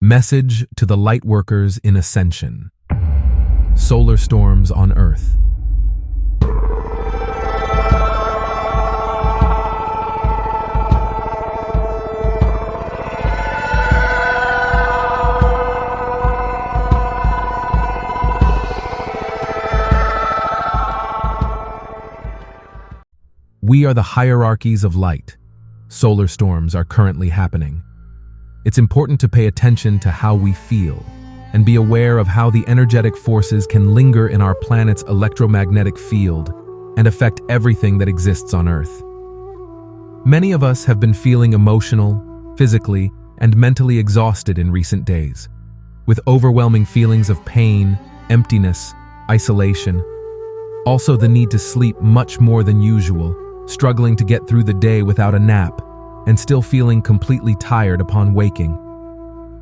Message to the Lightworkers in Ascension. Solar storms on Earth. We are the hierarchies of light. Solar storms are currently happening. It's important to pay attention to how we feel and be aware of how the energetic forces can linger in our planet's electromagnetic field and affect everything that exists on Earth. Many of us have been feeling emotional, physically, and mentally exhausted in recent days, with overwhelming feelings of pain, emptiness, isolation. Also, the need to sleep much more than usual, struggling to get through the day without a nap, and still feeling completely tired upon waking.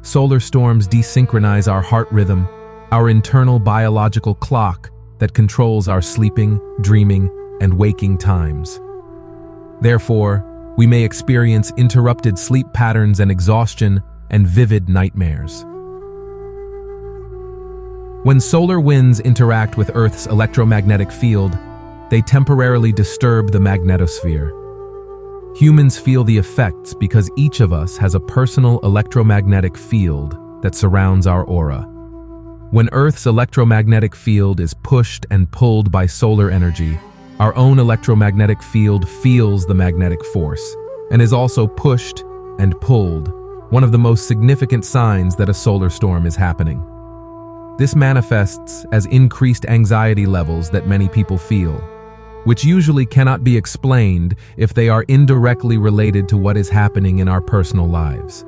Solar storms desynchronize our heart rhythm, our internal biological clock that controls our sleeping, dreaming, and waking times. Therefore, we may experience interrupted sleep patterns and exhaustion and vivid nightmares. When solar winds interact with Earth's electromagnetic field, they temporarily disturb the magnetosphere. Humans feel the effects because each of us has a personal electromagnetic field that surrounds our aura. When Earth's electromagnetic field is pushed and pulled by solar energy, our own electromagnetic field feels the magnetic force and is also pushed and pulled, one of the most significant signs that a solar storm is happening. This manifests as increased anxiety levels that many people feel, which usually cannot be explained if they are indirectly related to what is happening in our personal lives.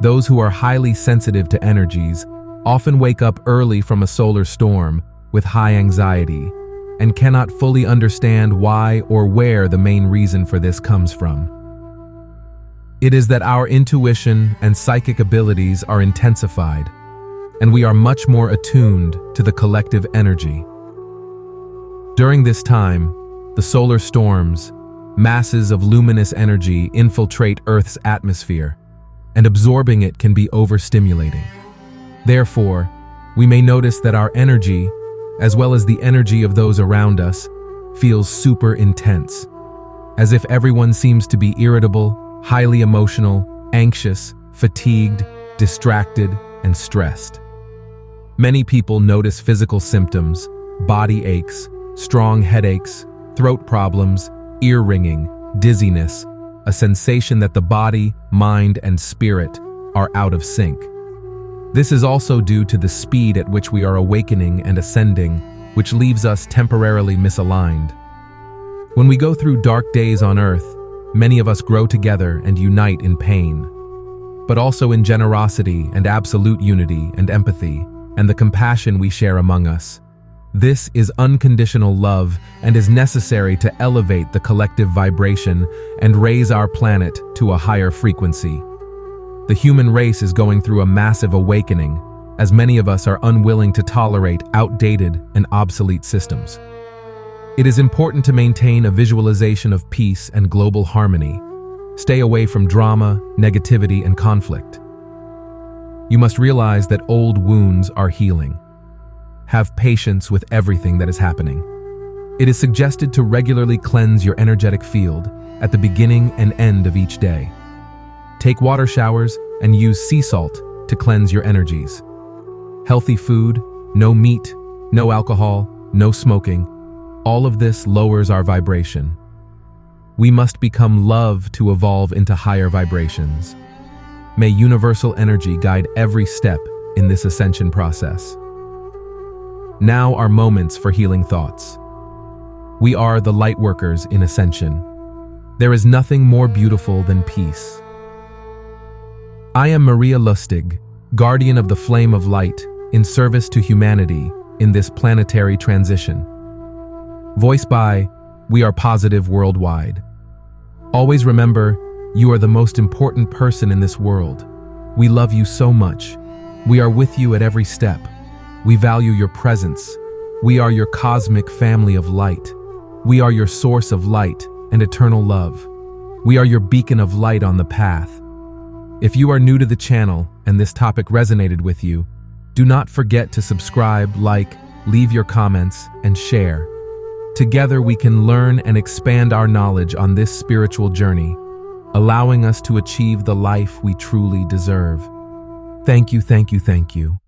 Those who are highly sensitive to energies often wake up early from a solar storm with high anxiety and cannot fully understand why or where the main reason for this comes from. It is that our intuition and psychic abilities are intensified, and we are much more attuned to the collective energy. During this time, the solar storms, masses of luminous energy infiltrate Earth's atmosphere, and absorbing it can be overstimulating. Therefore, we may notice that our energy, as well as the energy of those around us, feels super intense, as if everyone seems to be irritable, highly emotional, anxious, fatigued, distracted, and stressed. Many people notice physical symptoms, body aches, strong headaches, throat problems, ear ringing, dizziness, a sensation that the body, mind, and spirit are out of sync. This is also due to the speed at which we are awakening and ascending, which leaves us temporarily misaligned. When we go through dark days on Earth, many of us grow together and unite in pain, but also in generosity and absolute unity and empathy, and the compassion we share among us. This is unconditional love and is necessary to elevate the collective vibration and raise our planet to a higher frequency. The human race is going through a massive awakening, as many of us are unwilling to tolerate outdated and obsolete systems. It is important to maintain a visualization of peace and global harmony. Stay away from drama, negativity, and conflict. You must realize that old wounds are healing. Have patience with everything that is happening. It is suggested to regularly cleanse your energetic field at the beginning and end of each day. Take water showers and use sea salt to cleanse your energies. Healthy food, no meat, no alcohol, no smoking. All of this lowers our vibration. We must become love to evolve into higher vibrations. May universal energy guide every step in this ascension process. Now are moments for healing thoughts. We are the Lightworkers in Ascension. There is nothing more beautiful than peace. I am Maria Lustig, guardian of the flame of light, in service to humanity in this planetary transition. Voiced by We Are Positive Worldwide. Always remember, you are the most important person in this world. We love you so much. We are with you at every step. We value your presence. We are your cosmic family of light. We are your source of light and eternal love. We are your beacon of light on the path. If you are new to the channel and this topic resonated with you, do not forget to subscribe, like, leave your comments, and share. Together we can learn and expand our knowledge on this spiritual journey, allowing us to achieve the life we truly deserve. Thank you, thank you, thank you.